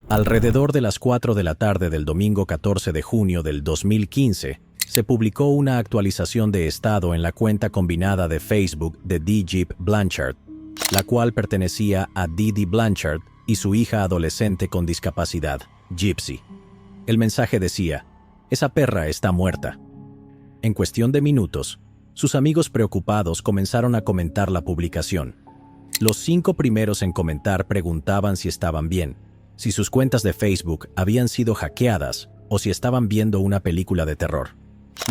Alrededor de las 4 de la tarde del domingo 14 de junio del 2015, se publicó una actualización de estado en la cuenta combinada de Facebook de Dee Blanchard, la cual pertenecía a Dee Blanchard y su hija adolescente con discapacidad, Gypsy. El mensaje decía: "Esa perra está muerta". En cuestión de minutos, sus amigos preocupados comenzaron a comentar la publicación. Los 5 primeros en comentar preguntaban si estaban bien, si sus cuentas de Facebook habían sido hackeadas o si estaban viendo una película de terror.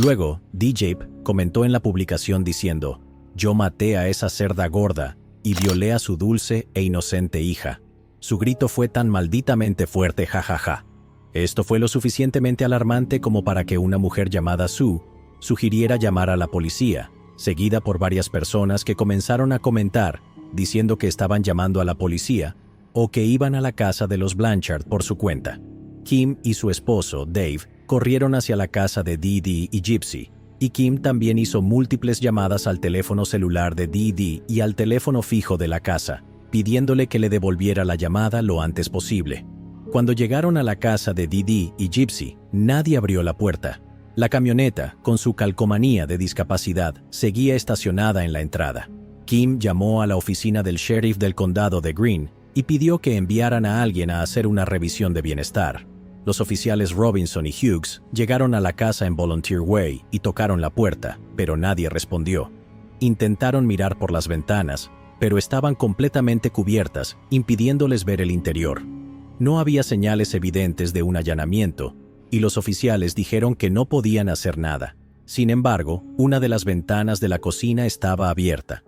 Luego, DJ comentó en la publicación diciendo: "Yo maté a esa cerda gorda y violé a su dulce e inocente hija. Su grito fue tan malditamente fuerte, jajaja". Esto fue lo suficientemente alarmante como para que una mujer llamada Sue sugiriera llamar a la policía, seguida por varias personas que comenzaron a comentar diciendo que estaban llamando a la policía o que iban a la casa de los Blanchard por su cuenta. Kim y su esposo, Dave, corrieron hacia la casa de Dee y Gypsy, y Kim también hizo múltiples llamadas al teléfono celular de Dee y al teléfono fijo de la casa, pidiéndole que le devolviera la llamada lo antes posible. Cuando llegaron a la casa de Dee y Gypsy, nadie abrió la puerta. La camioneta, con su calcomanía de discapacidad, seguía estacionada en la entrada. Kim llamó a la oficina del sheriff del condado de Greene y pidió que enviaran a alguien a hacer una revisión de bienestar. Los oficiales Robinson y Hughes llegaron a la casa en Volunteer Way y tocaron la puerta, pero nadie respondió. Intentaron mirar por las ventanas, pero estaban completamente cubiertas, impidiéndoles ver el interior. No había señales evidentes de un allanamiento, y los oficiales dijeron que no podían hacer nada. Sin embargo, una de las ventanas de la cocina estaba abierta,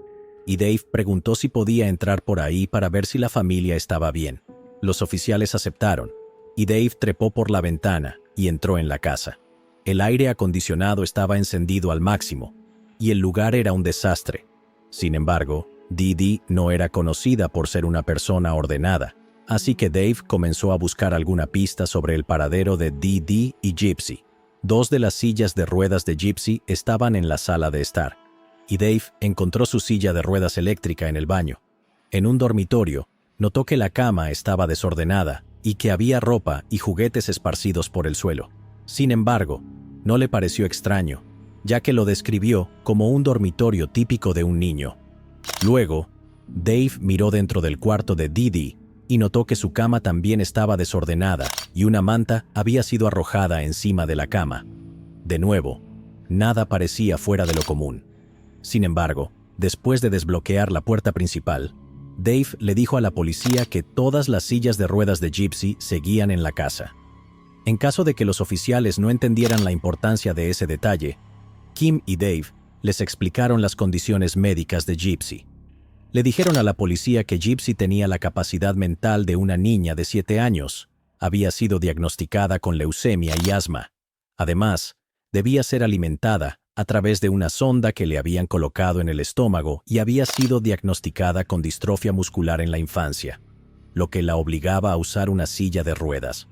y Dave preguntó si podía entrar por ahí para ver si la familia estaba bien. Los oficiales aceptaron, y Dave trepó por la ventana y entró en la casa. El aire acondicionado estaba encendido al máximo, y el lugar era un desastre. Sin embargo, Dee no era conocida por ser una persona ordenada, así que Dave comenzó a buscar alguna pista sobre el paradero de Dee y Gypsy. 2 de las sillas de ruedas de Gypsy estaban en la sala de estar, y Dave encontró su silla de ruedas eléctrica en el baño. En un dormitorio, notó que la cama estaba desordenada y que había ropa y juguetes esparcidos por el suelo. Sin embargo, no le pareció extraño, ya que lo describió como un dormitorio típico de un niño. Luego, Dave miró dentro del cuarto de Dee y notó que su cama también estaba desordenada y una manta había sido arrojada encima de la cama. De nuevo, nada parecía fuera de lo común. Sin embargo, después de desbloquear la puerta principal, Dave le dijo a la policía que todas las sillas de ruedas de Gypsy seguían en la casa. En caso de que los oficiales no entendieran la importancia de ese detalle, Kim y Dave les explicaron las condiciones médicas de Gypsy. Le dijeron a la policía que Gypsy tenía la capacidad mental de una niña de 7 años, había sido diagnosticada con leucemia y asma. Además, debía ser alimentada a través de una sonda que le habían colocado en el estómago y había sido diagnosticada con distrofia muscular en la infancia, lo que la obligaba a usar una silla de ruedas.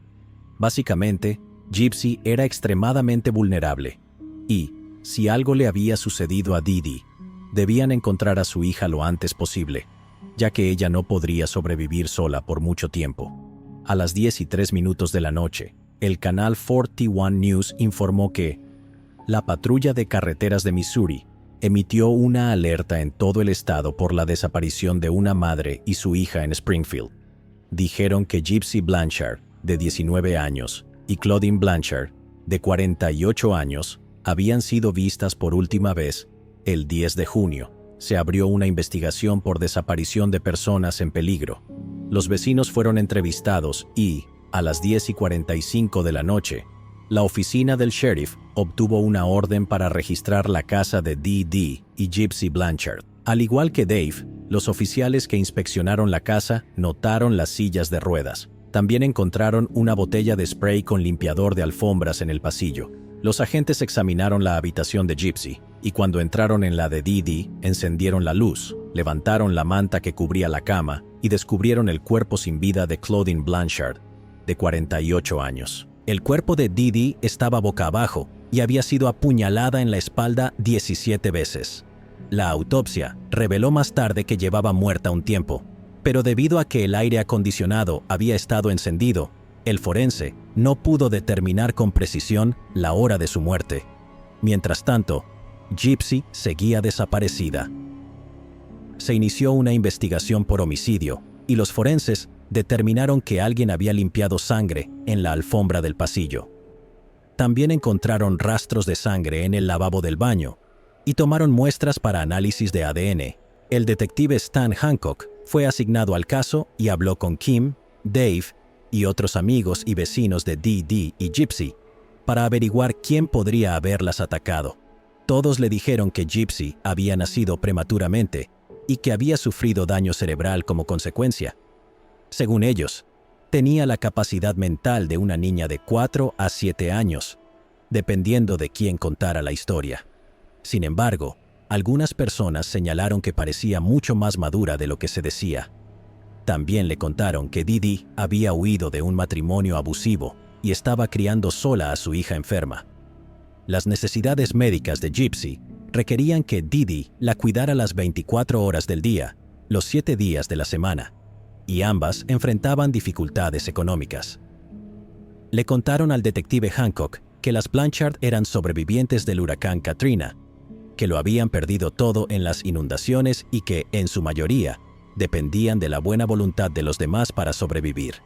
Básicamente, Gypsy era extremadamente vulnerable, y, si algo le había sucedido a Dee, debían encontrar a su hija lo antes posible, ya que ella no podría sobrevivir sola por mucho tiempo. A las 10:03 de la noche, el canal 41 News informó que la patrulla de carreteras de Missouri emitió una alerta en todo el estado por la desaparición de una madre y su hija en Springfield. Dijeron que Gypsy Blanchard, de 19 años, y Claudine Blanchard, de 48 años, habían sido vistas por última vez el 10 de junio. Se abrió una investigación por desaparición de personas en peligro. Los vecinos fueron entrevistados y, a las 10:45 de la noche, la oficina del sheriff obtuvo una orden para registrar la casa de Dee y Gypsy Blanchard. Al igual que Dave, los oficiales que inspeccionaron la casa notaron las sillas de ruedas. También encontraron una botella de spray con limpiador de alfombras en el pasillo. Los agentes examinaron la habitación de Gypsy, y cuando entraron en la de Dee, encendieron la luz, levantaron la manta que cubría la cama y descubrieron el cuerpo sin vida de Claudine Blanchard, de 48 años. El cuerpo de Dee estaba boca abajo y había sido apuñalada en la espalda 17 veces. La autopsia reveló más tarde que llevaba muerta un tiempo, pero debido a que el aire acondicionado había estado encendido, El forense no pudo determinar con precisión la hora de su muerte. Mientras tanto, Gypsy seguía desaparecida. Se inició una investigación por homicidio y los forenses determinaron que alguien había limpiado sangre en la alfombra del pasillo. También encontraron rastros de sangre en el lavabo del baño y tomaron muestras para análisis de ADN. El detective Stan Hancock fue asignado al caso y habló con Kim, Dave y otros amigos y vecinos de Dee Dee y Gypsy para averiguar quién podría haberlas atacado. Todos le dijeron que Gypsy había nacido prematuramente y que había sufrido daño cerebral como consecuencia. Según ellos, tenía la capacidad mental de una niña de 4 a 7 años, dependiendo de quién contara la historia. Sin embargo, algunas personas señalaron que parecía mucho más madura de lo que se decía. También le contaron que Dee Dee había huido de un matrimonio abusivo y estaba criando sola a su hija enferma. Las necesidades médicas de Gypsy requerían que Dee Dee la cuidara las 24 horas del día, los 7 días de la semana, y ambas enfrentaban dificultades económicas. Le contaron al detective Hancock que las Blanchard eran sobrevivientes del huracán Katrina, que lo habían perdido todo en las inundaciones y que, en su mayoría, dependían de la buena voluntad de los demás para sobrevivir.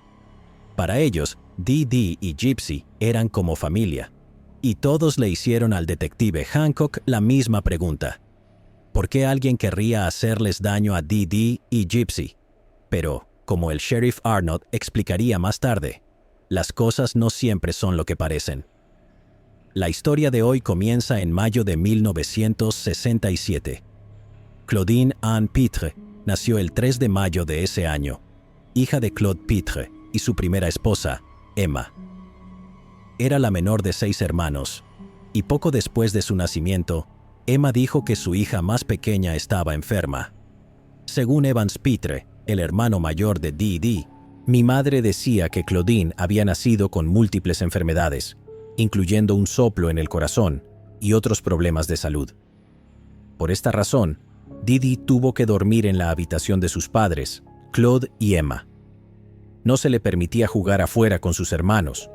Para ellos, Dee Dee y Gypsy eran como familia, y todos le hicieron al detective Hancock la misma pregunta: ¿por qué alguien querría hacerles daño a Dee Dee y Gypsy? Pero, como el sheriff Arnott explicaría más tarde, las cosas no siempre son lo que parecen. La historia de hoy comienza en mayo de 1967. Claudine Anne Pitre nació el 3 de mayo de ese año, hija de Claude Pitre y su primera esposa, Emma. Era la menor de 6 hermanos, y poco después de su nacimiento, Emma dijo que su hija más pequeña estaba enferma. Según Evans Pitre, el hermano mayor de Dee Dee, mi madre decía que Claudine había nacido con múltiples enfermedades, incluyendo un soplo en el corazón y otros problemas de salud. Por esta razón, Dee Dee tuvo que dormir en la habitación de sus padres, Claude y Emma. No se le permitía jugar afuera con sus hermanos,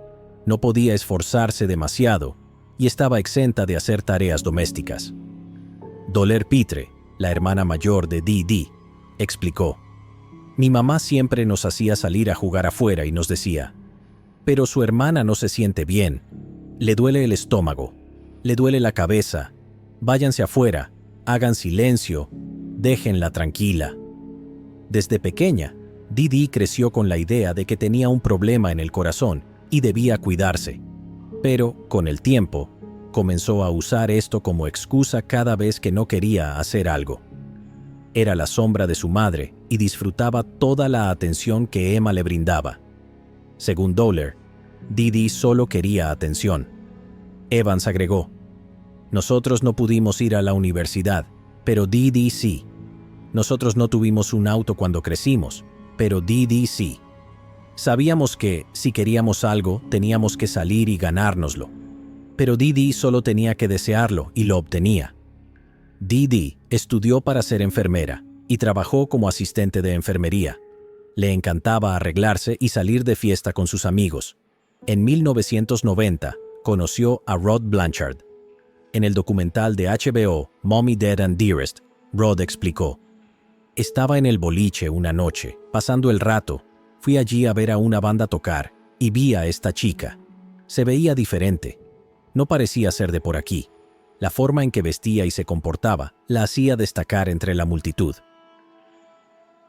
no podía esforzarse demasiado y estaba exenta de hacer tareas domésticas. Dolores Pitre, la hermana mayor de Dee Dee, explicó: mi mamá siempre nos hacía salir a jugar afuera y nos decía: pero su hermana no se siente bien, le duele el estómago, le duele la cabeza, váyanse afuera, hagan silencio, déjenla tranquila. Desde pequeña, Dee Dee creció con la idea de que tenía un problema en el corazón y debía cuidarse, pero, con el tiempo, comenzó a usar esto como excusa cada vez que no quería hacer algo. Era la sombra de su madre y disfrutaba toda la atención que Emma le brindaba. Según Dollar, Dee Dee solo quería atención. Evans agregó: nosotros no pudimos ir a la universidad, pero Dee Dee sí. Nosotros no tuvimos un auto cuando crecimos, pero Dee Dee sí. Sabíamos que, si queríamos algo, teníamos que salir y ganárnoslo. Pero Dee Dee solo tenía que desearlo y lo obtenía. Dee Dee estudió para ser enfermera y trabajó como asistente de enfermería. Le encantaba arreglarse y salir de fiesta con sus amigos. En 1990, conoció a Rod Blanchard. En el documental de HBO, Mommy, Dead and Dearest, Rod explicó: estaba en el boliche una noche, pasando el rato. Fui allí a ver a una banda tocar y vi a esta chica. Se veía diferente. No parecía ser de por aquí. La forma en que vestía y se comportaba la hacía destacar entre la multitud.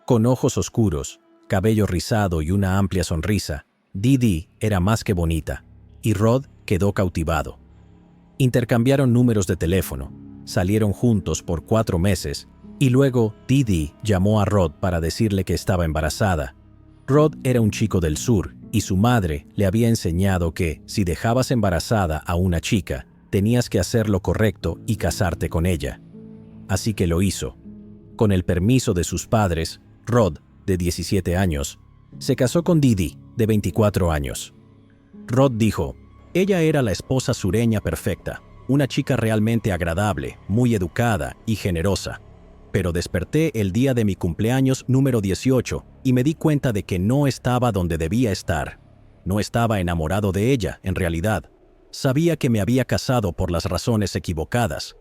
Con ojos oscuros, cabello rizado y una amplia sonrisa, Dee Dee era más que bonita, y Rod quedó cautivado. Intercambiaron números de teléfono, salieron juntos por 4 meses, y luego Dee Dee llamó a Rod para decirle que estaba embarazada. Rod era un chico del sur, y su madre le había enseñado que, si dejabas embarazada a una chica, tenías que hacer lo correcto y casarte con ella. Así que lo hizo. Con el permiso de sus padres, Rod, de 17 años, se casó con Dee Dee, de 24 años. Rod dijo: ella era la esposa sureña perfecta, una chica realmente agradable, muy educada y generosa. Pero desperté el día de mi cumpleaños número 18 y me di cuenta de que no estaba donde debía estar. No estaba enamorado de ella, en realidad. Sabía que me había casado por las razones equivocadas.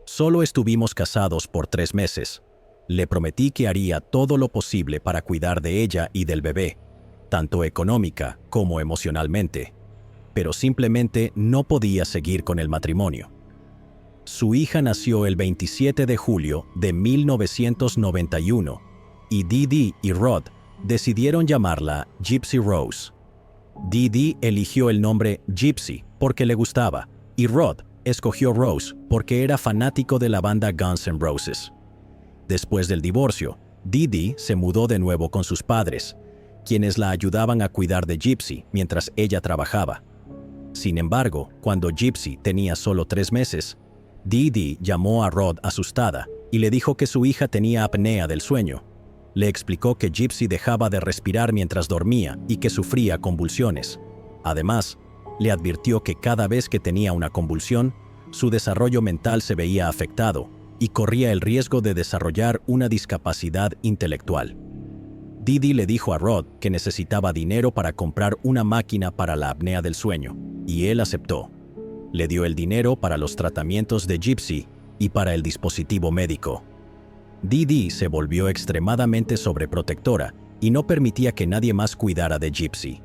Solo estuvimos casados por 3 meses. Le prometí que haría todo lo posible para cuidar de ella y del bebé, tanto económica como emocionalmente. Pero simplemente no podía seguir con el matrimonio. Su hija nació el 27 de julio de 1991 y Dee Dee y Rod decidieron llamarla Gypsy Rose. Dee Dee eligió el nombre Gypsy porque le gustaba y Rod escogió Rose porque era fanático de la banda Guns N' Roses. Después del divorcio, Dee Dee se mudó de nuevo con sus padres, quienes la ayudaban a cuidar de Gypsy mientras ella trabajaba. Sin embargo, cuando Gypsy tenía solo 3 meses, Dee Dee llamó a Rod asustada y le dijo que su hija tenía apnea del sueño. Le explicó que Gypsy dejaba de respirar mientras dormía y que sufría convulsiones. Además, le advirtió que cada vez que tenía una convulsión, su desarrollo mental se veía afectado y corría el riesgo de desarrollar una discapacidad intelectual. Dee Dee le dijo a Rod que necesitaba dinero para comprar una máquina para la apnea del sueño, y él aceptó. Le dio el dinero para los tratamientos de Gypsy y para el dispositivo médico. Dee Dee se volvió extremadamente sobreprotectora y no permitía que nadie más cuidara de Gypsy.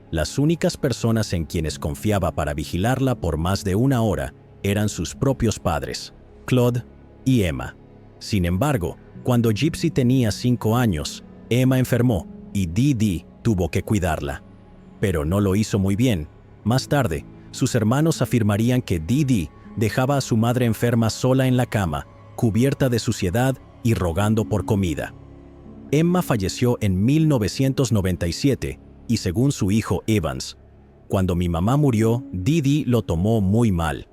Las únicas personas en quienes confiaba para vigilarla por más de 1 hora eran sus propios padres, Claude y Emma. Sin embargo, cuando Gypsy tenía 5 años, Emma enfermó y Dee Dee tuvo que cuidarla. Pero no lo hizo muy bien. Más tarde, sus hermanos afirmarían que Dee Dee dejaba a su madre enferma sola en la cama, cubierta de suciedad y rogando por comida. Emma falleció en 1997 y según su hijo Evans, cuando mi mamá murió, Dee Dee lo tomó muy mal.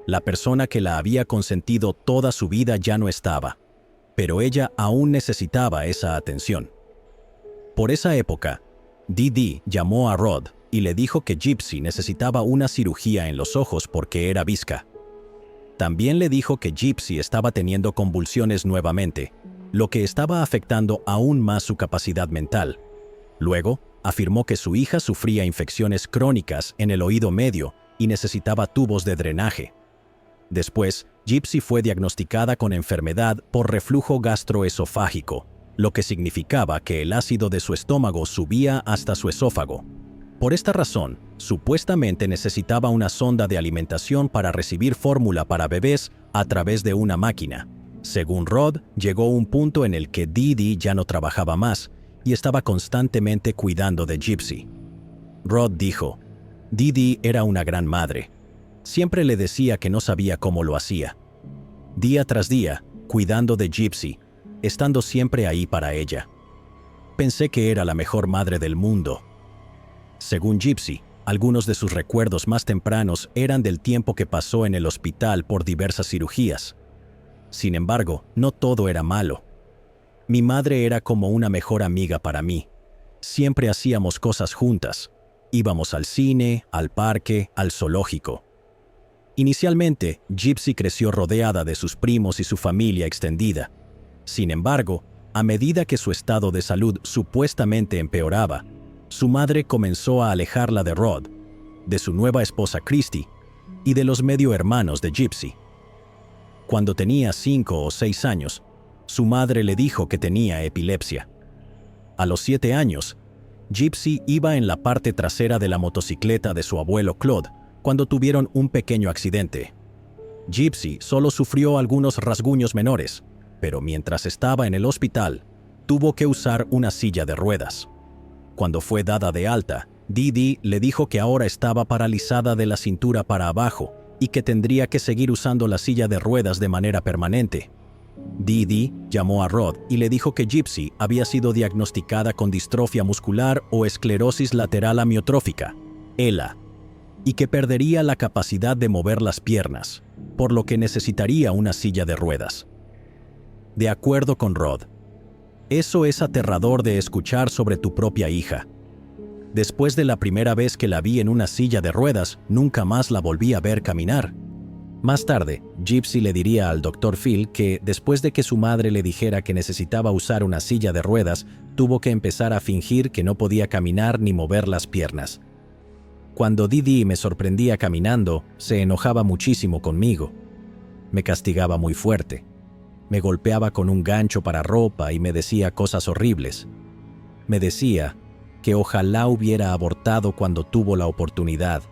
La persona que la había consentido toda su vida ya no estaba, pero ella aún necesitaba esa atención. Por esa época, Dee Dee llamó a Rod y le dijo que Gypsy necesitaba una cirugía en los ojos porque era visca. También le dijo que Gypsy estaba teniendo convulsiones nuevamente, lo que estaba afectando aún más su capacidad mental. Luego, afirmó que su hija sufría infecciones crónicas en el oído medio y necesitaba tubos de drenaje. Después, Gypsy fue diagnosticada con enfermedad por reflujo gastroesofágico, lo que significaba que el ácido de su estómago subía hasta su esófago. Por esta razón, supuestamente necesitaba una sonda de alimentación para recibir fórmula para bebés a través de una máquina. Según Rod, llegó un punto en el que Dee Dee ya no trabajaba más y estaba constantemente cuidando de Gypsy. Rod dijo, Dee Dee era una gran madre. Siempre le decía que no sabía cómo lo hacía. Día tras día, cuidando de Gypsy, estando siempre ahí para ella. Pensé que era la mejor madre del mundo. Según Gypsy, algunos de sus recuerdos más tempranos eran del tiempo que pasó en el hospital por diversas cirugías. Sin embargo, no todo era malo. Mi madre era como una mejor amiga para mí. Siempre hacíamos cosas juntas. Íbamos al cine, al parque, al zoológico. Inicialmente, Gypsy creció rodeada de sus primos y su familia extendida. Sin embargo, a medida que su estado de salud supuestamente empeoraba, su madre comenzó a alejarla de Rod, de su nueva esposa Christy y de los medio hermanos de Gypsy. Cuando tenía 5 o 6 años, su madre le dijo que tenía epilepsia. A los 7 años, Gypsy iba en la parte trasera de la motocicleta de su abuelo Claude cuando tuvieron un pequeño accidente. Gypsy solo sufrió algunos rasguños menores, pero mientras estaba en el hospital, tuvo que usar una silla de ruedas. Cuando fue dada de alta, Dee Dee le dijo que ahora estaba paralizada de la cintura para abajo y que tendría que seguir usando la silla de ruedas de manera permanente. Dee Dee llamó a Rod y le dijo que Gypsy había sido diagnosticada con distrofia muscular o esclerosis lateral amiotrófica, ELA, y que perdería la capacidad de mover las piernas, por lo que necesitaría una silla de ruedas. De acuerdo con Rod, eso es aterrador de escuchar sobre tu propia hija. Después de la primera vez que la vi en una silla de ruedas, nunca más la volví a ver caminar. Más tarde, Gypsy le diría al Dr. Phil que, después de que su madre le dijera que necesitaba usar una silla de ruedas, tuvo que empezar a fingir que no podía caminar ni mover las piernas. Cuando Didi me sorprendía caminando, se enojaba muchísimo conmigo. Me castigaba muy fuerte. Me golpeaba con un gancho para ropa y me decía cosas horribles. Me decía que ojalá hubiera abortado cuando tuvo la oportunidad,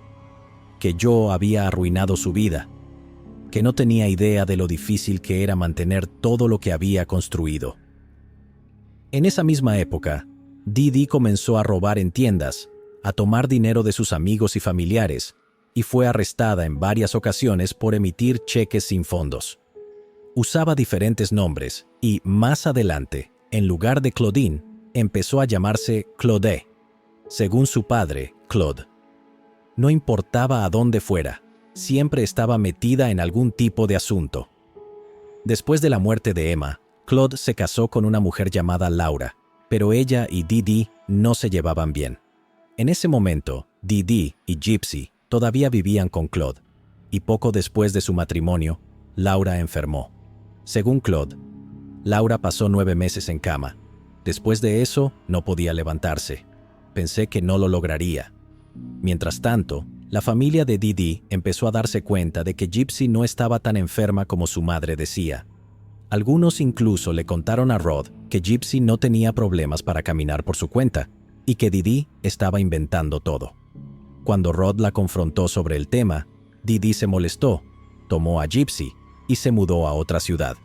que yo había arruinado su vida, que no tenía idea de lo difícil que era mantener todo lo que había construido. En esa misma época, Didi comenzó a robar en tiendas, a tomar dinero de sus amigos y familiares, y fue arrestada en varias ocasiones por emitir cheques sin fondos. Usaba diferentes nombres y, más adelante, en lugar de Claudine, empezó a llamarse Claude, según su padre, Claude. No importaba a dónde fuera, siempre estaba metida en algún tipo de asunto. Después de la muerte de Emma, Claude se casó con una mujer llamada Laura, pero ella y Didi no se llevaban bien. En ese momento, Didi y Gypsy todavía vivían con Claude, y poco después de su matrimonio, Laura enfermó. Según Claude, Laura pasó 9 meses en cama. Después de eso, no podía levantarse. Pensé que no lo lograría. Mientras tanto, la familia de Didi empezó a darse cuenta de que Gypsy no estaba tan enferma como su madre decía. Algunos incluso le contaron a Rod que Gypsy no tenía problemas para caminar por su cuenta y que Didi estaba inventando todo. Cuando Rod la confrontó sobre el tema, Didi se molestó, tomó a Gypsy y se mudó a otra ciudad.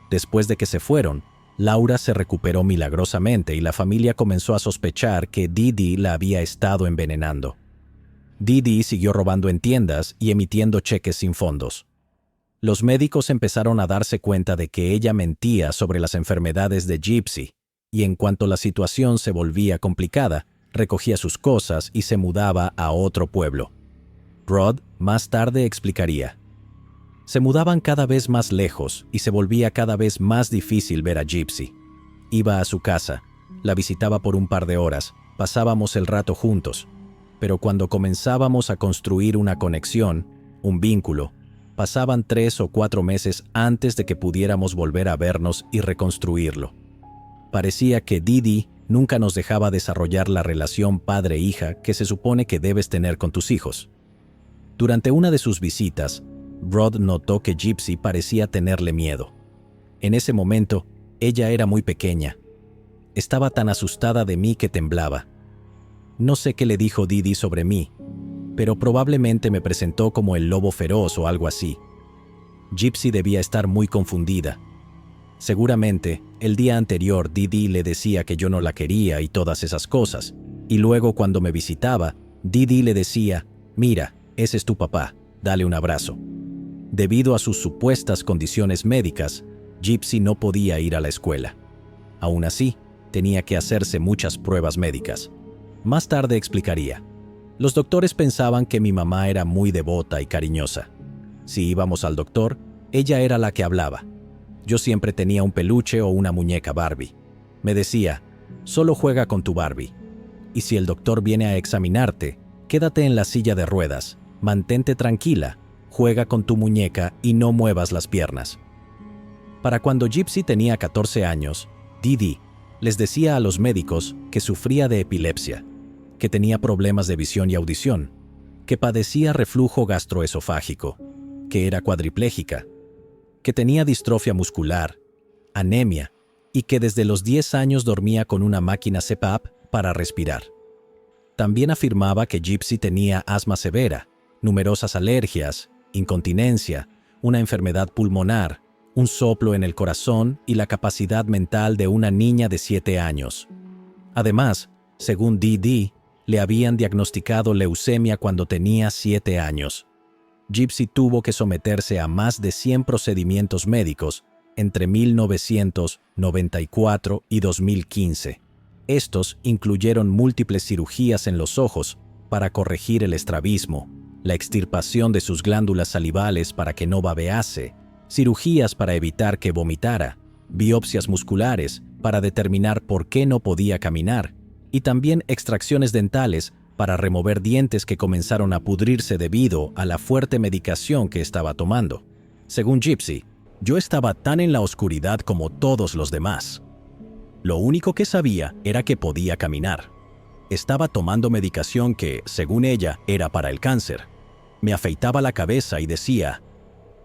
Después de que se fueron, Laura se recuperó milagrosamente y la familia comenzó a sospechar que Didi la había estado envenenando. Didi siguió robando en tiendas y emitiendo cheques sin fondos. Los médicos empezaron a darse cuenta de que ella mentía sobre las enfermedades de Gypsy, y en cuanto la situación se volvía complicada, recogía sus cosas y se mudaba a otro pueblo. Rod más tarde explicaría. Se mudaban cada vez más lejos y se volvía cada vez más difícil ver a Gypsy. Iba a su casa, la visitaba por un par de horas, pasábamos el rato juntos, pero cuando comenzábamos a construir una conexión, un vínculo, pasaban 3 o 4 meses antes de que pudiéramos volver a vernos y reconstruirlo. Parecía que Didi nunca nos dejaba desarrollar la relación padre-hija que se supone que debes tener con tus hijos. Durante una de sus visitas, Rod notó que Gypsy parecía tenerle miedo. En ese momento, ella era muy pequeña. Estaba tan asustada de mí que temblaba. No sé qué le dijo Didi sobre mí, pero probablemente me presentó como el lobo feroz o algo así. Gypsy debía estar muy confundida. Seguramente, el día anterior Didi le decía que yo no la quería y todas esas cosas, y luego cuando me visitaba, Didi le decía, «Mira, ese es tu papá, dale un abrazo». Debido a sus supuestas condiciones médicas, Gypsy no podía ir a la escuela. Aún así, tenía que hacerse muchas pruebas médicas. Más tarde explicaría. Los doctores pensaban que mi mamá era muy devota y cariñosa. Si íbamos al doctor, ella era la que hablaba. Yo siempre tenía un peluche o una muñeca Barbie. Me decía, solo juega con tu Barbie. Y si el doctor viene a examinarte, quédate en la silla de ruedas, mantente tranquila, juega con tu muñeca y no muevas las piernas. Para cuando Gypsy tenía 14 años, Didi les decía a los médicos que sufría de epilepsia, que tenía problemas de visión y audición, que padecía reflujo gastroesofágico, que era cuadriplégica, que tenía distrofia muscular, anemia y que desde los 10 años dormía con una máquina CPAP para respirar. También afirmaba que Gypsy tenía asma severa, numerosas alergias, incontinencia, una enfermedad pulmonar, un soplo en el corazón y la capacidad mental de una niña de 7 años. Además, según Didi, le habían diagnosticado leucemia cuando tenía 7 años. Gypsy tuvo que someterse a más de 100 procedimientos médicos entre 1994 y 2015. Estos incluyeron múltiples cirugías en los ojos para corregir el estrabismo, la extirpación de sus glándulas salivales para que no babease, cirugías para evitar que vomitara, biopsias musculares para determinar por qué no podía caminar, y también extracciones dentales para remover dientes que comenzaron a pudrirse debido a la fuerte medicación que estaba tomando. Según Gypsy, yo estaba tan en la oscuridad como todos los demás. Lo único que sabía era que podía caminar. Estaba tomando medicación que, según ella, era para el cáncer. Me afeitaba la cabeza y decía,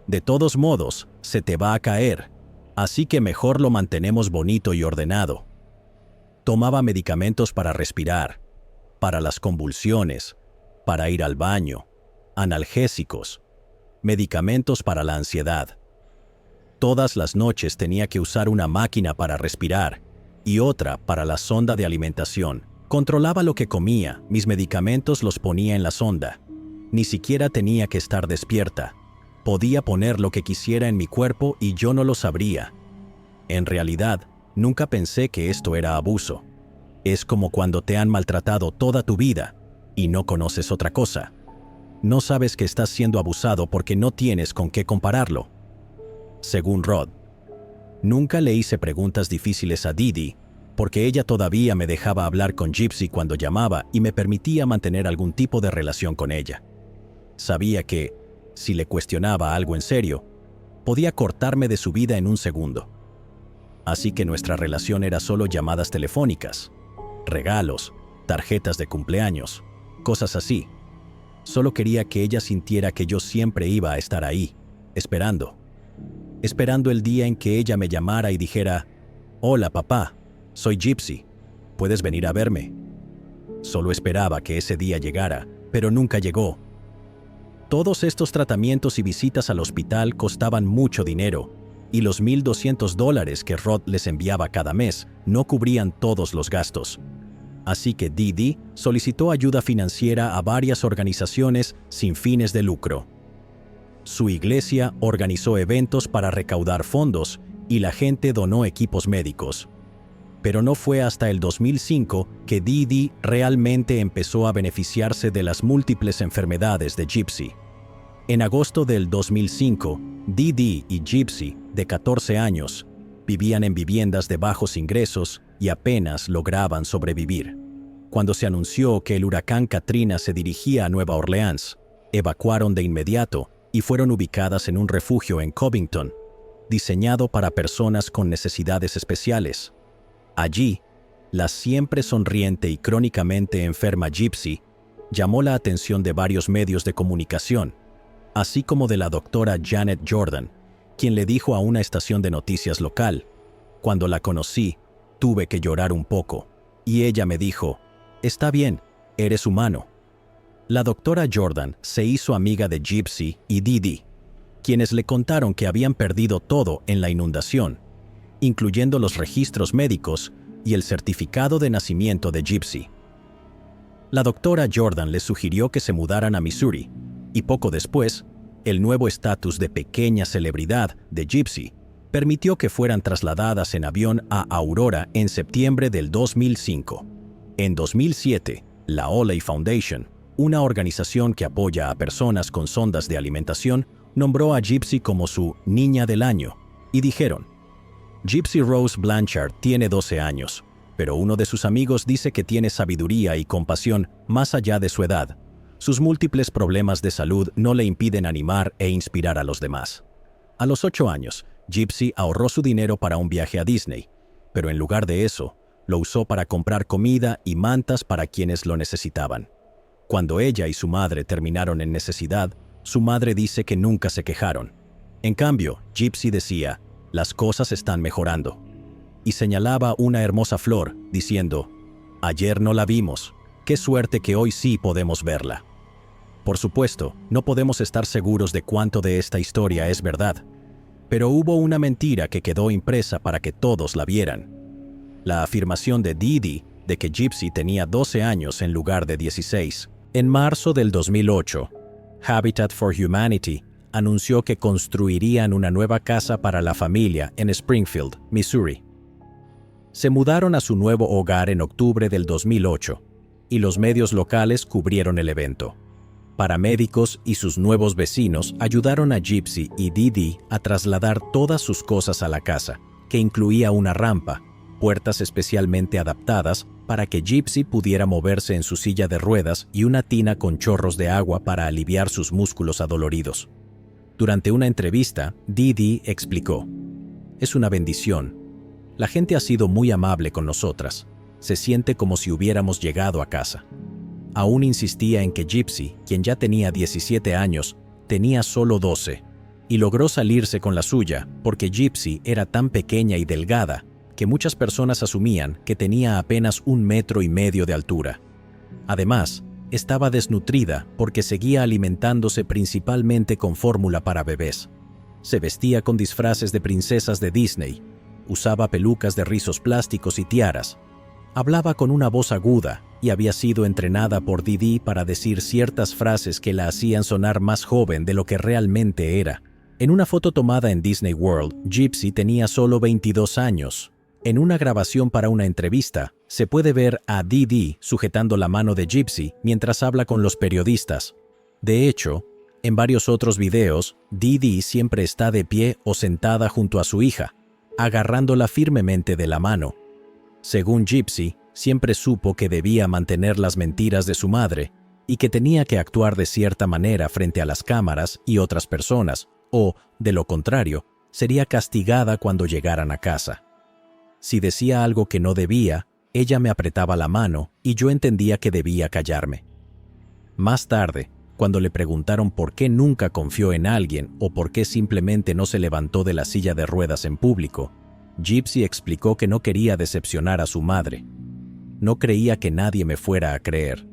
de todos modos, se te va a caer, así que mejor lo mantenemos bonito y ordenado. Tomaba medicamentos para respirar, para las convulsiones, para ir al baño, analgésicos, medicamentos para la ansiedad. Todas las noches tenía que usar una máquina para respirar y otra para la sonda de alimentación. Controlaba lo que comía, mis medicamentos los ponía en la sonda. Ni siquiera tenía que estar despierta. Podía poner lo que quisiera en mi cuerpo y yo no lo sabría. En realidad, nunca pensé que esto era abuso. Es como cuando te han maltratado toda tu vida y no conoces otra cosa. No sabes que estás siendo abusado porque no tienes con qué compararlo. Según Rod, nunca le hice preguntas difíciles a Didi porque ella todavía me dejaba hablar con Gypsy cuando llamaba y me permitía mantener algún tipo de relación con ella. Sabía que, si le cuestionaba algo en serio, podía cortarme de su vida en un segundo. Así que nuestra relación era solo llamadas telefónicas, regalos, tarjetas de cumpleaños, cosas así. Solo quería que ella sintiera que yo siempre iba a estar ahí, esperando el día en que ella me llamara y dijera, «Hola, papá, soy Gypsy, ¿puedes venir a verme?» Solo esperaba que ese día llegara, pero nunca llegó. Todos estos tratamientos y visitas al hospital costaban mucho dinero, y los $1,200 que Rod les enviaba cada mes no cubrían todos los gastos. Así que Didi solicitó ayuda financiera a varias organizaciones sin fines de lucro. Su iglesia organizó eventos para recaudar fondos y la gente donó equipos médicos. Pero no fue hasta el 2005 que Didi realmente empezó a beneficiarse de las múltiples enfermedades de Gypsy. En agosto del 2005, Didi y Gypsy, de 14 años, vivían en viviendas de bajos ingresos y apenas lograban sobrevivir. Cuando se anunció que el huracán Katrina se dirigía a Nueva Orleans, evacuaron de inmediato y fueron ubicadas en un refugio en Covington, diseñado para personas con necesidades especiales. Allí, la siempre sonriente y crónicamente enferma Gypsy llamó la atención de varios medios de comunicación, así como de la doctora Janet Jordan, quien le dijo a una estación de noticias local, «Cuando la conocí, tuve que llorar un poco, y ella me dijo, «Está bien, eres humano». La doctora Jordan se hizo amiga de Gypsy y Didi, quienes le contaron que habían perdido todo en la inundación, incluyendo los registros médicos y el certificado de nacimiento de Gypsy. La doctora Jordan les sugirió que se mudaran a Missouri, y poco después, el nuevo estatus de pequeña celebridad de Gypsy permitió que fueran trasladadas en avión a Aurora en septiembre del 2005. En 2007, la Oley Foundation, una organización que apoya a personas con sondas de alimentación, nombró a Gypsy como su Niña del Año, y dijeron, Gypsy Rose Blanchard tiene 12 años, pero uno de sus amigos dice que tiene sabiduría y compasión más allá de su edad. Sus múltiples problemas de salud no le impiden animar e inspirar a los demás. A los 8 años, Gypsy ahorró su dinero para un viaje a Disney, pero en lugar de eso, lo usó para comprar comida y mantas para quienes lo necesitaban. Cuando ella y su madre terminaron en necesidad, su madre dice que nunca se quejaron. En cambio, Gypsy decía, «Las cosas están mejorando», y señalaba una hermosa flor, diciendo, «Ayer no la vimos, qué suerte que hoy sí podemos verla». Por supuesto, no podemos estar seguros de cuánto de esta historia es verdad, pero hubo una mentira que quedó impresa para que todos la vieran. La afirmación de Didi de que Gypsy tenía 12 años en lugar de 16. En marzo del 2008, Habitat for Humanity anunció que construirían una nueva casa para la familia en Springfield, Missouri. Se mudaron a su nuevo hogar en octubre del 2008, y los medios locales cubrieron el evento. Paramédicos y sus nuevos vecinos ayudaron a Gypsy y Didi a trasladar todas sus cosas a la casa, que incluía una rampa, puertas especialmente adaptadas para que Gypsy pudiera moverse en su silla de ruedas y una tina con chorros de agua para aliviar sus músculos adoloridos. Durante una entrevista, Dee Dee explicó: «Es una bendición. La gente ha sido muy amable con nosotras. Se siente como si hubiéramos llegado a casa». Aún insistía en que Gypsy, quien ya tenía 17 años, tenía solo 12, y logró salirse con la suya porque Gypsy era tan pequeña y delgada que muchas personas asumían que tenía apenas 1,5 metros de altura. Además, estaba desnutrida porque seguía alimentándose principalmente con fórmula para bebés. Se vestía con disfraces de princesas de Disney, usaba pelucas de rizos plásticos y tiaras, hablaba con una voz aguda y había sido entrenada por Dee Dee para decir ciertas frases que la hacían sonar más joven de lo que realmente era. En una foto tomada en Disney World, Gypsy tenía solo 22 años. En una grabación para una entrevista, se puede ver a Dee Dee sujetando la mano de Gypsy mientras habla con los periodistas. De hecho, en varios otros videos, Dee Dee siempre está de pie o sentada junto a su hija, agarrándola firmemente de la mano. Según Gypsy, siempre supo que debía mantener las mentiras de su madre y que tenía que actuar de cierta manera frente a las cámaras y otras personas, o, de lo contrario, sería castigada cuando llegaran a casa. Si decía algo que no debía, ella me apretaba la mano y yo entendía que debía callarme. Más tarde, cuando le preguntaron por qué nunca confió en alguien o por qué simplemente no se levantó de la silla de ruedas en público, Gypsy explicó que no quería decepcionar a su madre. No creía que nadie me fuera a creer.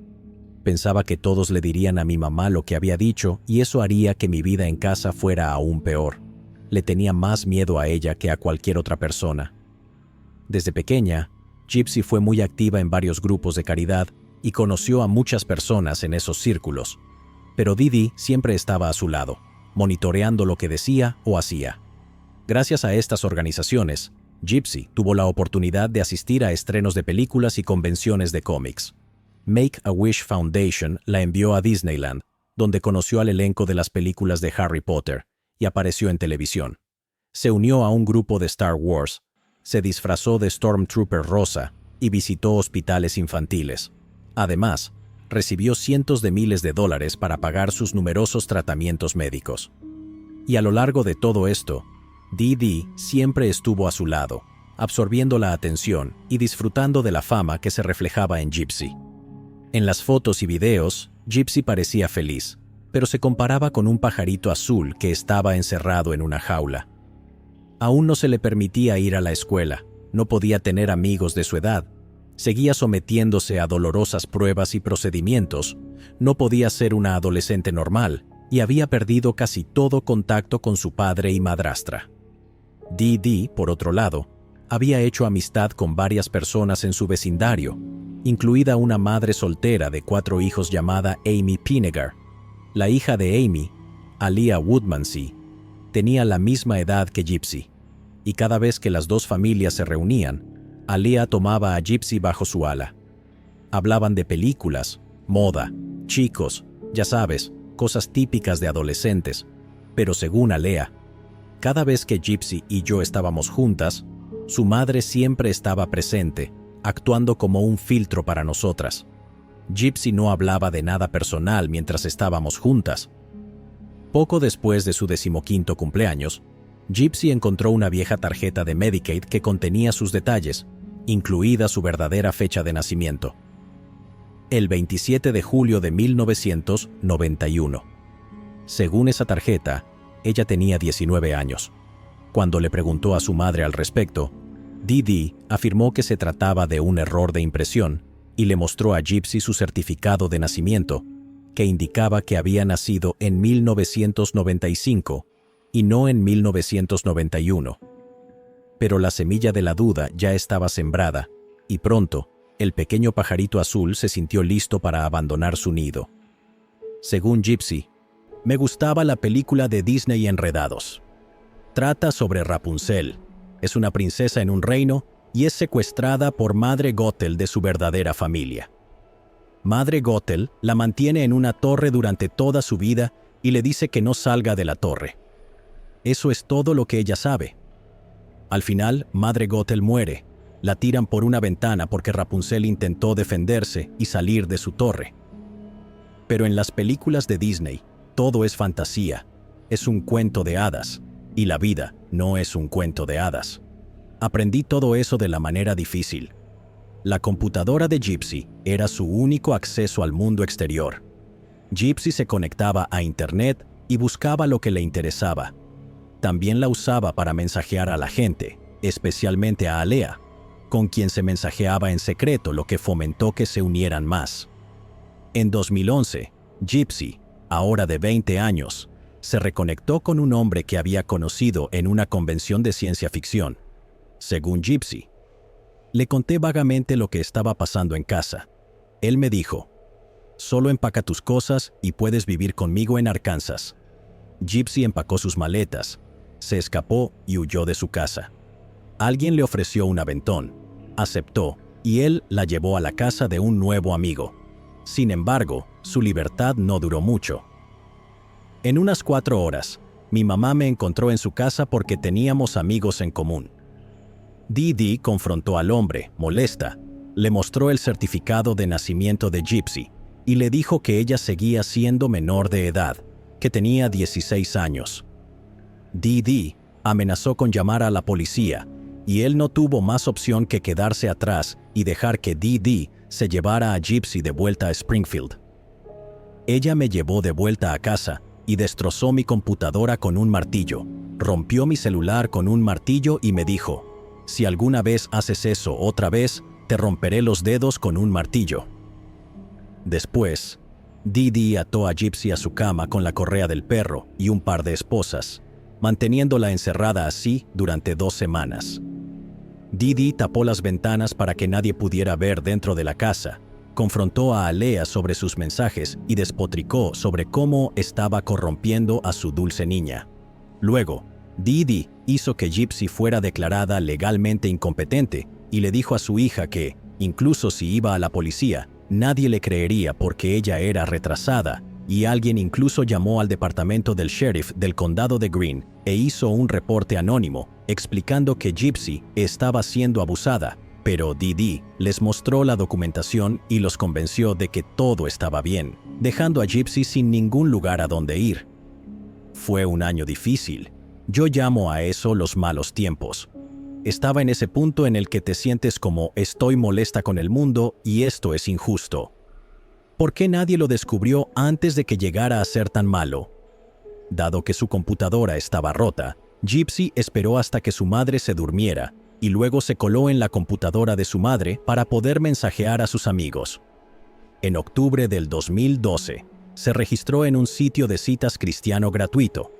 Pensaba que todos le dirían a mi mamá lo que había dicho y eso haría que mi vida en casa fuera aún peor. Le tenía más miedo a ella que a cualquier otra persona. Desde pequeña, Gypsy fue muy activa en varios grupos de caridad y conoció a muchas personas en esos círculos. Pero Dee Dee siempre estaba a su lado, monitoreando lo que decía o hacía. Gracias a estas organizaciones, Gypsy tuvo la oportunidad de asistir a estrenos de películas y convenciones de cómics. Make-A-Wish Foundation la envió a Disneyland, donde conoció al elenco de las películas de Harry Potter y apareció en televisión. Se unió a un grupo de Star Wars, se disfrazó de Stormtrooper rosa y visitó hospitales infantiles. Además, recibió cientos de miles de dólares para pagar sus numerosos tratamientos médicos. Y a lo largo de todo esto, Dee Dee siempre estuvo a su lado, absorbiendo la atención y disfrutando de la fama que se reflejaba en Gypsy. En las fotos y videos, Gypsy parecía feliz, pero se comparaba con un pajarito azul que estaba encerrado en una jaula. Aún no se le permitía ir a la escuela, no podía tener amigos de su edad, seguía sometiéndose a dolorosas pruebas y procedimientos, no podía ser una adolescente normal y había perdido casi todo contacto con su padre y madrastra. Dee Dee, por otro lado, había hecho amistad con varias personas en su vecindario, incluida una madre soltera de 4 hijos llamada Amy Pinegar. La hija de Amy, Alia Woodmansee, tenía la misma edad que Gypsy, y cada vez que las dos familias se reunían, Alia tomaba a Gypsy bajo su ala. Hablaban de películas, moda, chicos, ya sabes, cosas típicas de adolescentes, pero según Alia, cada vez que Gypsy y yo estábamos juntas, su madre siempre estaba presente, actuando como un filtro para nosotras. Gypsy no hablaba de nada personal mientras estábamos juntas. Poco después de su 15º cumpleaños, Gypsy encontró una vieja tarjeta de Medicaid que contenía sus detalles, incluida su verdadera fecha de nacimiento. El 27 de julio de 1991. Según esa tarjeta, ella tenía 19 años. Cuando le preguntó a su madre al respecto, Dee Dee afirmó que se trataba de un error de impresión y le mostró a Gypsy su certificado de nacimiento, que indicaba que había nacido en 1995 y no en 1991. Pero la semilla de la duda ya estaba sembrada, y pronto, el pequeño pajarito azul se sintió listo para abandonar su nido. Según Gypsy, me gustaba la película de Disney Enredados. Trata sobre Rapunzel. Es una princesa en un reino y es secuestrada por Madre Gothel de su verdadera familia. Madre Gothel la mantiene en una torre durante toda su vida y le dice que no salga de la torre. Eso es todo lo que ella sabe. Al final, Madre Gothel muere, La tiran por una ventana porque Rapunzel intentó defenderse y salir de su torre. Pero en las películas de Disney, todo es fantasía, es un cuento de hadas, y la vida no es un cuento de hadas. Aprendí todo eso de la manera difícil. La computadora de Gypsy era su único acceso al mundo exterior. Gypsy se conectaba a Internet y buscaba lo que le interesaba. También la usaba para mensajear a la gente, especialmente a Alea, con quien se mensajeaba en secreto, lo que fomentó que se unieran más. En 2011, Gypsy, ahora de 20 años, se reconectó con un hombre que había conocido en una convención de ciencia ficción. Según Gypsy, le conté vagamente lo que estaba pasando en casa. Él me dijo, «Solo empaca tus cosas y puedes vivir conmigo en Arkansas». Gypsy empacó sus maletas, se escapó y huyó de su casa. Alguien le ofreció un aventón, aceptó y él la llevó a la casa de un nuevo amigo. Sin embargo, su libertad no duró mucho. En unas 4 horas, mi mamá me encontró en su casa porque teníamos amigos en común. Dee confrontó al hombre, molesta, le mostró el certificado de nacimiento de Gypsy y le dijo que ella seguía siendo menor de edad, que tenía 16 años. Dee amenazó con llamar a la policía y él no tuvo más opción que quedarse atrás y dejar que Dee se llevara a Gypsy de vuelta a Springfield. Ella me llevó de vuelta a casa y destrozó mi computadora con un martillo, rompió mi celular con un martillo y me dijo, «Si alguna vez haces eso otra vez, te romperé los dedos con un martillo». Después, Dee ató a Gypsy a su cama con la correa del perro y un par de esposas, manteniéndola encerrada así durante 2 semanas. Dee tapó las ventanas para que nadie pudiera ver dentro de la casa, confrontó a Alea sobre sus mensajes y despotricó sobre cómo estaba corrompiendo a su dulce niña. Luego, Dee hizo que Gypsy fuera declarada legalmente incompetente y le dijo a su hija que, incluso si iba a la policía, nadie le creería porque ella era retrasada, y alguien incluso llamó al departamento del sheriff del condado de Greene e hizo un reporte anónimo explicando que Gypsy estaba siendo abusada, pero Dee les mostró la documentación y los convenció de que todo estaba bien, dejando a Gypsy sin ningún lugar a donde ir. Fue un año difícil. Yo llamo a eso los malos tiempos. Estaba en ese punto en el que te sientes como estoy molesta con el mundo y esto es injusto. ¿Por qué nadie lo descubrió antes de que llegara a ser tan malo? Dado que su computadora estaba rota, Gypsy esperó hasta que su madre se durmiera y luego se coló en la computadora de su madre para poder mensajear a sus amigos. En octubre del 2012, se registró en un sitio de citas cristiano gratuito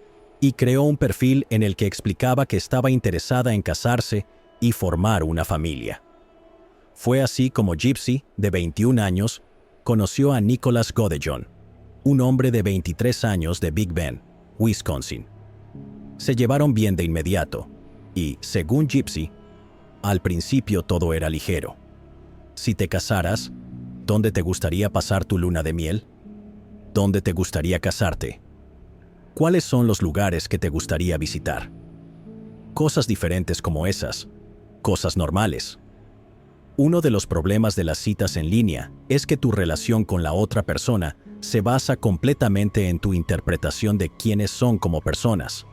y creó un perfil en el que explicaba que estaba interesada en casarse y formar una familia. Fue así como Gypsy, de 21 años, conoció a Nicholas Godejohn, un hombre de 23 años de Big Bend, Wisconsin. Se llevaron bien de inmediato y, según Gypsy, al principio todo era ligero. Si te casaras, ¿dónde te gustaría pasar tu luna de miel? ¿Dónde te gustaría casarte? ¿Cuáles son los lugares que te gustaría visitar? Cosas diferentes como esas, cosas normales. Uno de los problemas de las citas en línea es que tu relación con la otra persona se basa completamente en tu interpretación de quiénes son como personas.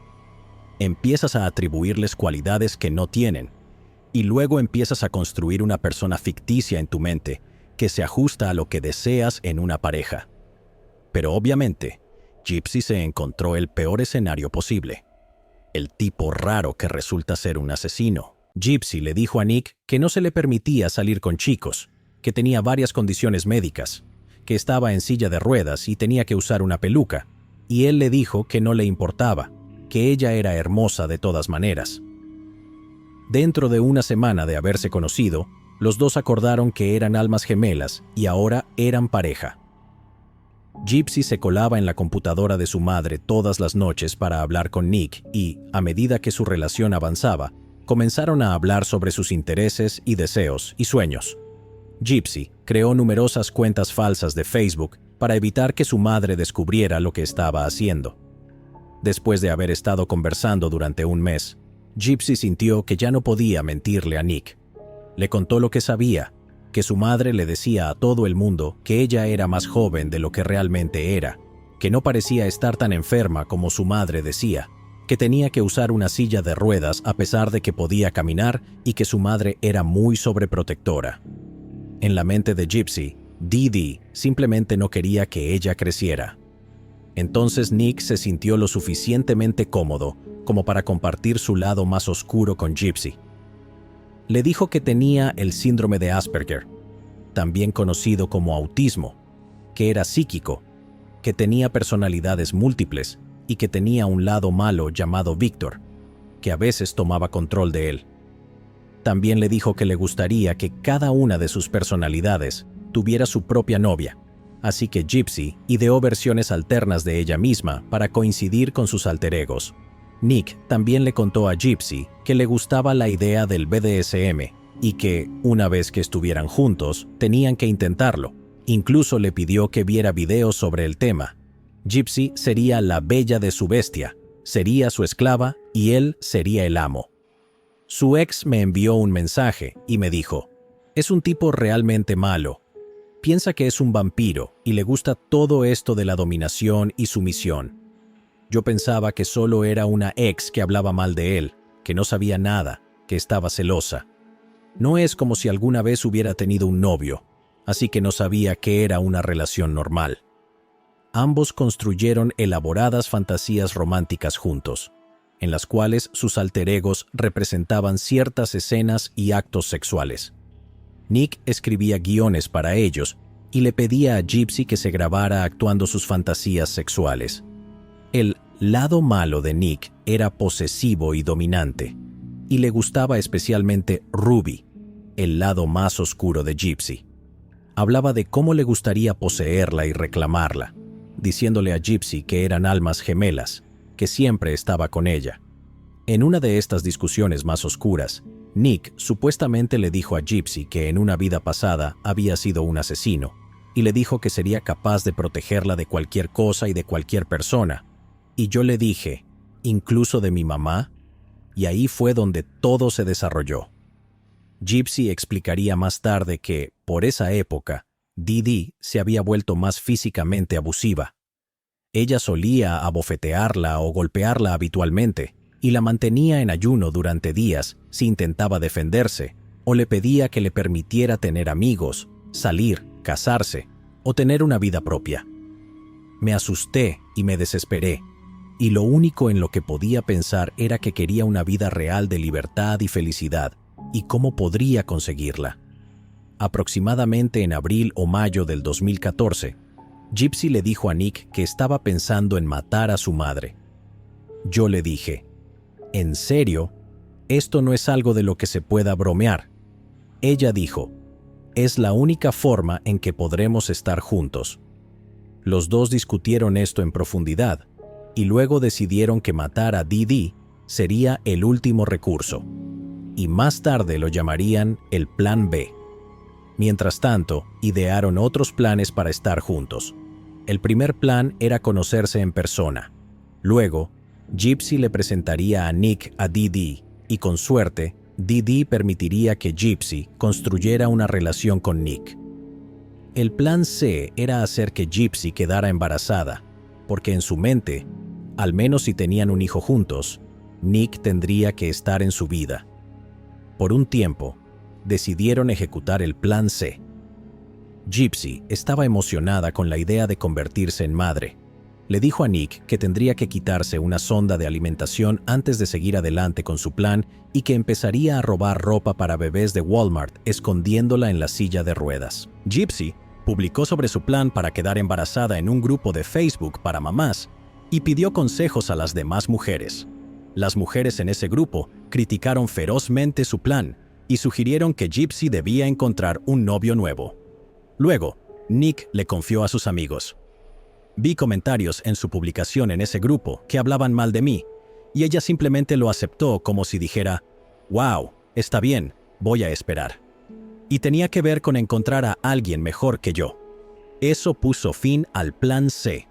Empiezas a atribuirles cualidades que no tienen, y luego empiezas a construir una persona ficticia en tu mente que se ajusta a lo que deseas en una pareja. Pero obviamente, Gypsy se encontró el peor escenario posible. El tipo raro que resulta ser un asesino. Gypsy le dijo a Nick que no se le permitía salir con chicos, que tenía varias condiciones médicas, que estaba en silla de ruedas y tenía que usar una peluca, y él le dijo que no le importaba, que ella era hermosa de todas maneras. Dentro de una semana de haberse conocido, los dos acordaron que eran almas gemelas y ahora eran pareja. Gypsy se colaba en la computadora de su madre todas las noches para hablar con Nick y, a medida que su relación avanzaba, comenzaron a hablar sobre sus intereses y deseos y sueños. Gypsy creó numerosas cuentas falsas de Facebook para evitar que su madre descubriera lo que estaba haciendo. Después de haber estado conversando durante un mes, Gypsy sintió que ya no podía mentirle a Nick. Le contó lo que sabía, que su madre le decía a todo el mundo que ella era más joven de lo que realmente era, que no parecía estar tan enferma como su madre decía, que tenía que usar una silla de ruedas a pesar de que podía caminar y que su madre era muy sobreprotectora. En la mente de Gypsy, Dee Dee simplemente no quería que ella creciera. Entonces Nick se sintió lo suficientemente cómodo como para compartir su lado más oscuro con Gypsy. Le dijo que tenía el síndrome de Asperger, también conocido como autismo, que era psíquico, que tenía personalidades múltiples y que tenía un lado malo llamado Víctor, que a veces tomaba control de él. También le dijo que le gustaría que cada una de sus personalidades tuviera su propia novia, así que Gypsy ideó versiones alternas de ella misma para coincidir con sus alter egos. Nick también le contó a Gypsy que le gustaba la idea del BDSM y que, una vez que estuvieran juntos, tenían que intentarlo. Incluso le pidió que viera videos sobre el tema. Gypsy sería la bella de su bestia, sería su esclava y él sería el amo. Su ex me envió un mensaje y me dijo: «Es un tipo realmente malo. Piensa que es un vampiro y le gusta todo esto de la dominación y sumisión. Yo pensaba que solo era una ex que hablaba mal de él, que no sabía nada, que estaba celosa. No es como si alguna vez hubiera tenido un novio, así que no sabía que era una relación normal». Ambos construyeron elaboradas fantasías románticas juntos, en las cuales sus alter egos representaban ciertas escenas y actos sexuales. Nick escribía guiones para ellos y le pedía a Gypsy que se grabara actuando sus fantasías sexuales. El lado malo de Nick era posesivo y dominante, y le gustaba especialmente Ruby, el lado más oscuro de Gypsy. Hablaba de cómo le gustaría poseerla y reclamarla, diciéndole a Gypsy que eran almas gemelas, que siempre estaba con ella. En una de estas discusiones más oscuras, Nick supuestamente le dijo a Gypsy que en una vida pasada había sido un asesino, y le dijo que sería capaz de protegerla de cualquier cosa y de cualquier persona. Y yo le dije, ¿incluso de mi mamá? Y ahí fue donde todo se desarrolló. Gypsy explicaría más tarde que, por esa época, Dee Dee se había vuelto más físicamente abusiva. Ella solía abofetearla o golpearla habitualmente, y la mantenía en ayuno durante días si intentaba defenderse, o le pedía que le permitiera tener amigos, salir, casarse, o tener una vida propia. Me asusté y me desesperé, y lo único en lo que podía pensar era que quería una vida real de libertad y felicidad, y cómo podría conseguirla. Aproximadamente en abril o mayo del 2014, Gypsy le dijo a Nick que estaba pensando en matar a su madre. Yo le dije, ¿en serio? Esto no es algo de lo que se pueda bromear. Ella dijo, es la única forma en que podremos estar juntos. Los dos discutieron esto en profundidad y luego decidieron que matar a Dee Dee sería el último recurso, y más tarde lo llamarían el Plan B. Mientras tanto, idearon otros planes para estar juntos. El primer plan era conocerse en persona. Luego, Gypsy le presentaría a Nick a Dee Dee y con suerte, Dee Dee permitiría que Gypsy construyera una relación con Nick. El plan C era hacer que Gypsy quedara embarazada, porque en su mente, al menos si tenían un hijo juntos, Nick tendría que estar en su vida. Por un tiempo, decidieron ejecutar el plan C. Gypsy estaba emocionada con la idea de convertirse en madre. Le dijo a Nick que tendría que quitarse una sonda de alimentación antes de seguir adelante con su plan y que empezaría a robar ropa para bebés de Walmart escondiéndola en la silla de ruedas. Gypsy publicó sobre su plan para quedar embarazada en un grupo de Facebook para mamás y pidió consejos a las demás mujeres. Las mujeres en ese grupo criticaron ferozmente su plan y sugirieron que Gypsy debía encontrar un novio nuevo. Luego, Nick le confió a sus amigos. Vi comentarios en su publicación en ese grupo que hablaban mal de mí, y ella simplemente lo aceptó como si dijera, «Wow, está bien, voy a esperar». Y tenía que ver con encontrar a alguien mejor que yo. Eso puso fin al plan C.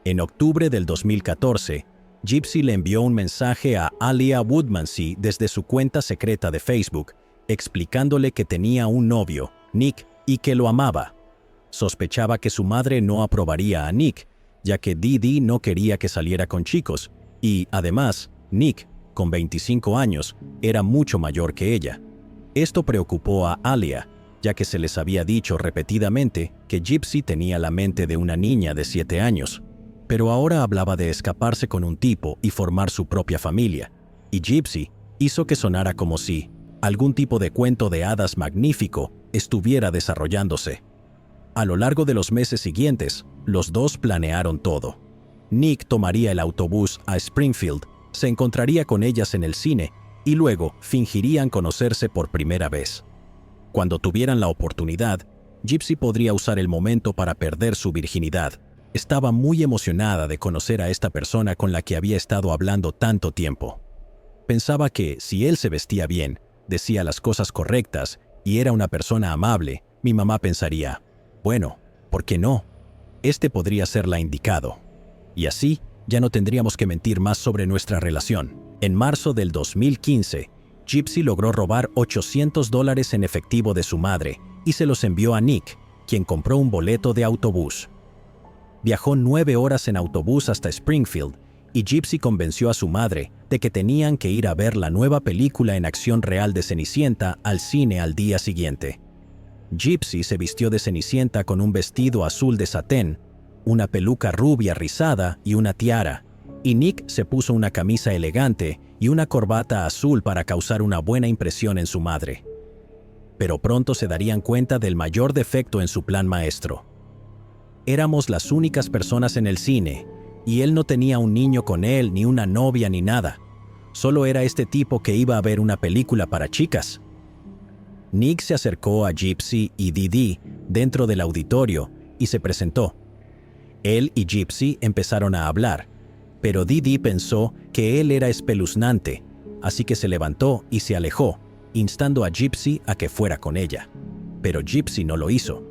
En octubre del 2014, Gypsy le envió un mensaje a Alia Woodmansee desde su cuenta secreta de Facebook explicándole que tenía un novio, Nick, y que lo amaba. Sospechaba que su madre no aprobaría a Nick, ya que Dee no quería que saliera con chicos, y, además, Nick, con 25 años, era mucho mayor que ella. Esto preocupó a Alia, ya que se les había dicho repetidamente que Gypsy tenía la mente de una niña de 7 años. Pero ahora hablaba de escaparse con un tipo y formar su propia familia, y Gypsy hizo que sonara como si algún tipo de cuento de hadas magnífico estuviera desarrollándose. A lo largo de los meses siguientes, los dos planearon todo. Nick tomaría el autobús a Springfield, se encontraría con ellas en el cine y luego fingirían conocerse por primera vez. Cuando tuvieran la oportunidad, Gypsy podría usar el momento para perder su virginidad. Estaba muy emocionada de conocer a esta persona con la que había estado hablando tanto tiempo. Pensaba que, si él se vestía bien, decía las cosas correctas y era una persona amable, mi mamá pensaría, bueno, ¿por qué no? Este podría ser la indicado. Y así, ya no tendríamos que mentir más sobre nuestra relación. En marzo del 2015, Gypsy logró robar $800 en efectivo de su madre y se los envió a Nick, quien compró un boleto de autobús. Viajó 9 horas en autobús hasta Springfield y Gypsy convenció a su madre de que tenían que ir a ver la nueva película en acción real de Cenicienta al cine al día siguiente. Gypsy se vistió de Cenicienta con un vestido azul de satén, una peluca rubia rizada y una tiara, y Nick se puso una camisa elegante y una corbata azul para causar una buena impresión en su madre. Pero pronto se darían cuenta del mayor defecto en su plan maestro. Éramos las únicas personas en el cine, y él no tenía un niño con él, ni una novia, ni nada. Solo era este tipo que iba a ver una película para chicas. Nick se acercó a Gypsy y Dee dentro del auditorio y se presentó. Él y Gypsy empezaron a hablar, pero Dee pensó que él era espeluznante, así que se levantó y se alejó, instando a Gypsy a que fuera con ella. Pero Gypsy no lo hizo.